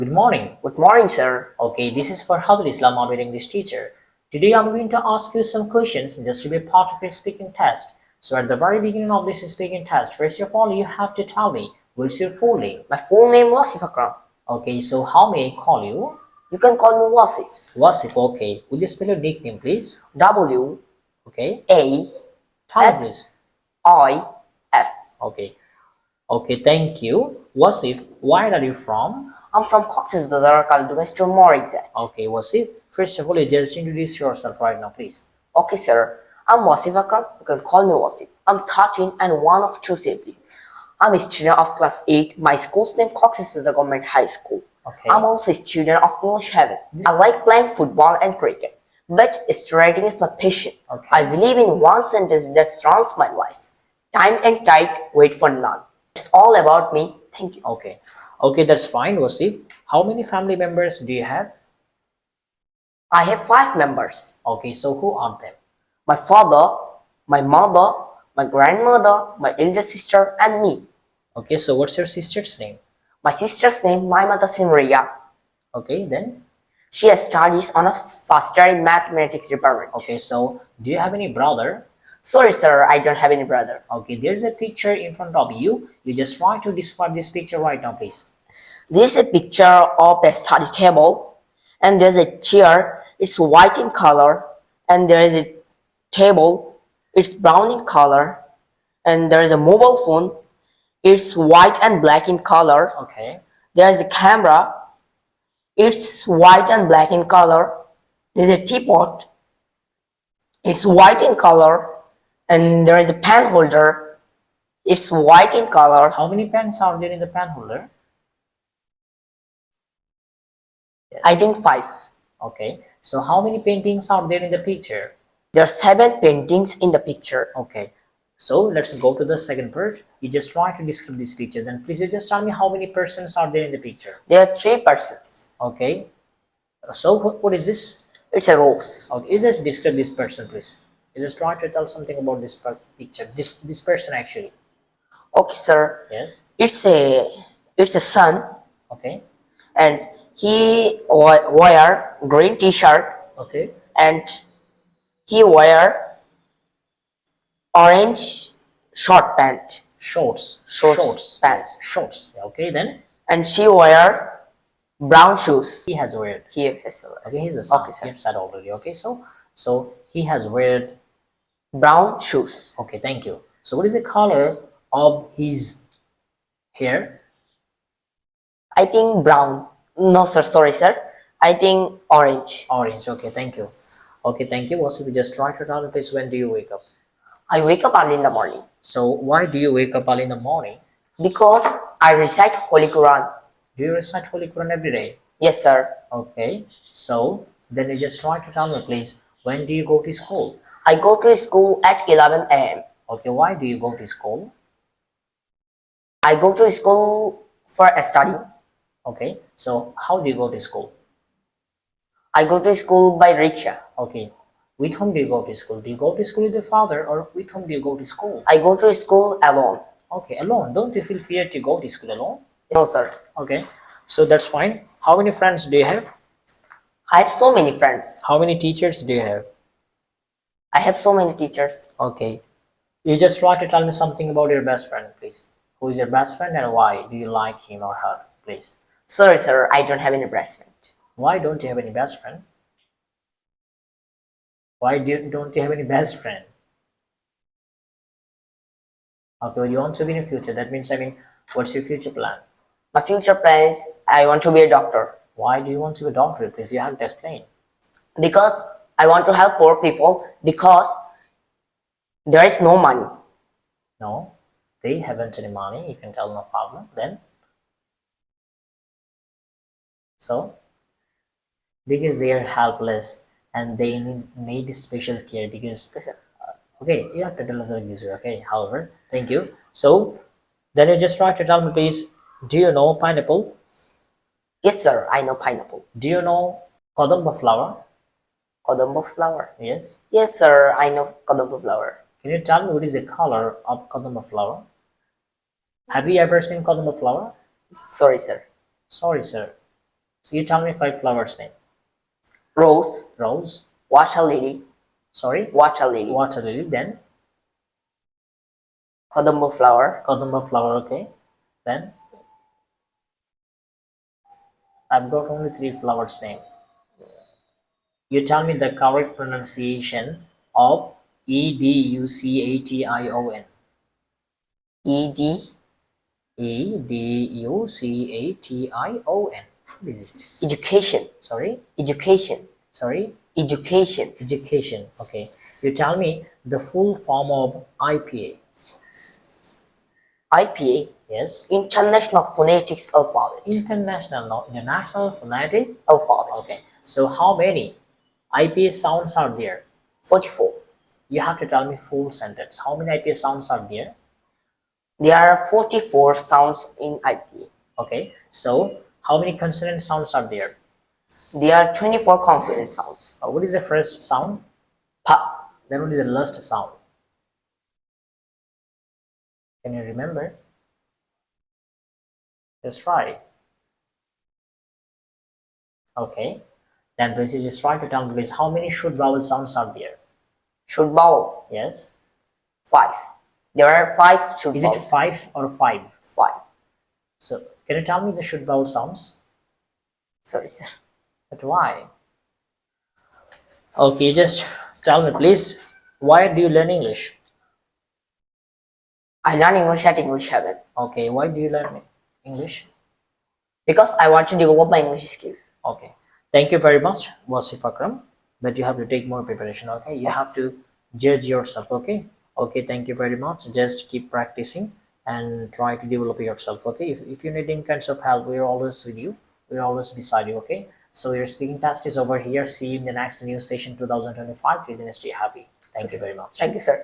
Good morning. Good morning, sir. Okay, this is Forhad Islam, our English teacher. Today I'm going to ask you some questions just to be part of your speaking test. So at the very beginning of this speaking test, first of all, you have to tell me what's your full name. My full name Wasif Akram. Okay, so how may I call you? You can call me Wasif. Wasif, okay. Will you spell your nickname, please? W Okay. A Tell me, S please. I F. Okay. Okay, thank you. Wasif, where are you from? I'm from Cox's Bazar, Kaldugas to more exact. Okay, Wasif. First of all, you just introduce yourself right now, please. Okay, sir. I'm Wasif Akram. You can call me Wasif. I'm 13 and one of two siblings. I'm a student of class 8. My school's name Cox's Bazar Government High School. Okay. I'm also a student of English Heaven. I like playing football and cricket, but writing is my passion. Okay. I believe in one sentence that surrounds my life. Time and tide wait for none. It's all about me. Thank you. Okay. Okay, that's fine, Wasif. How many family members do you have? I have 5 members. Okay, so who are them? My father, my mother, my grandmother, my elder sister, and me. Okay, so what's your sister's name? My sister's name, Maimata Sinriya. Okay, then? She has studies on a first year in mathematics department. Okay, so do you have any brother? Sorry, sir, I don't have any brother. Okay, there's a picture in front of you. You just try to describe this picture right now, please. This is a picture of a study table, and there's a chair. It's white in color, and there is a table. It's brown in color, and there is a mobile phone. It's white and black in color. Okay. There is a camera. It's white and black in color. There's a teapot. It's white in color, and there is a pen holder. It's white in color. How many pens are there in the pen holder? Yes. I think 5. Okay, so how many paintings are there in the picture? There are 7 paintings in the picture. Okay, so let's go to the second part. You just try to describe this picture. Then please you just tell me how many persons are there in the picture. There are 3 persons. Okay, so what is this? It's a rose. Okay, you just describe this person, please. You just try to tell something about this picture. This person actually. Okay, sir. Yes. It's a son, Okay. and he wear green T-shirt, Okay. and he wear orange short pant. Shorts. Pants. Shorts. Okay. Then And she wear brown shoes. he has weared. He has Okay. He's a son. Okay, sir. You've said already. Okay. So he has weared. brown shoes. Okay. Thank you. So what is the color of his hair? I think brown. No, sir. Sorry, sir. I think orange. Orange. Okay. Thank you. Okay. Thank you. Also, we just try to tell me, please, when do you wake up? I wake up early in the morning So why do you wake up early in the morning? because I recite Holy Quran. Do you recite Holy Quran every day? Yes, sir. Okay. So then you just try to tell me, please, when do you go to school? I go to school at 11 a.m. Okay. Why do you go to school? I go to school for a study. Okay. So how do you go to school? I go to school by rickshaw. Okay. With whom do you go to school? Do you go to school with your father or with whom do you go to school? I go to school alone. Okay, alone. Don't you feel fear to go to school alone? No, sir. Okay, so that's fine. How many friends do you have? I have so many friends. How many teachers do you have? I have so many teachers. Okay, you just try to tell me something about your best friend, please. Who is your best friend and why do you like him or her, please? Sorry, sir. I don't have any best friend. Why don't you have any best friend? Why don't you have any best friend? Okay, well, you want to be in the future. That means, what's your future plan? My future plans, I want to be a doctor Why do you want to be a doctor? Please, you have to explain. because I want to help poor people because there is no money. No, they haven't any money. You can tell, no problem. Then, so because they are helpless and they need special care because Okay, sir. okay, you have to tell us like this way. Okay, however, thank you. So then you just try to tell me, please. Do you know pineapple? Yes, sir. I know pineapple. Do you know kodamba flower? Kodamba flower. Yes. Yes, sir. I know kodamba flower. Can you tell me what is the color of kodamba flower? Have you ever seen kodamba flower? Sorry, sir. Sorry, sir. So you tell me 5 flowers name. Rose, Rose. water lily, Sorry. water lily, Water lily. Then kadamba flower, Kadamba flower. Okay. Then I've got only 3 flowers name. You tell me the correct pronunciation of Education. ed, Education. What is it? education, Sorry. education, Sorry. education, Education. Okay. You tell me the full form of IPA. IPA, Yes. International Phonetics Alphabet, International Phonetic. alphabet, Okay. So how many IPA sounds are there? 44. You have to tell me full sentence. How many IPA sounds are there? There are 44 sounds in IPA. Okay. So how many consonant sounds are there? There are 24 consonant sounds. What is the first sound? Pa, Then what is the last sound? Can you remember? Just try. Okay. Then please just try to tell me please how many should vowel sounds are there? should vowel, Yes. 5. There are 5 should Is it vowels. 5 or 5? 5. So can you tell me the should vowel sounds? Sorry, sir. But why? Okay, just tell me please, why do you learn English? I learn English at English Heaven Okay, why do you learn English? because I want to develop my English skill. Okay, thank you very much, Wasif Akram. But you have to take more preparation. Okay, you have to judge yourself. Okay, okay. Thank you very much. Just keep practicing and try to develop yourself. Okay, if you need any kinds of help, we're always with you. We're always beside you. Okay. So your speaking test is over here. See you in the next new session 2025. Till then, stay happy. Thank you very much. Thank you, sir.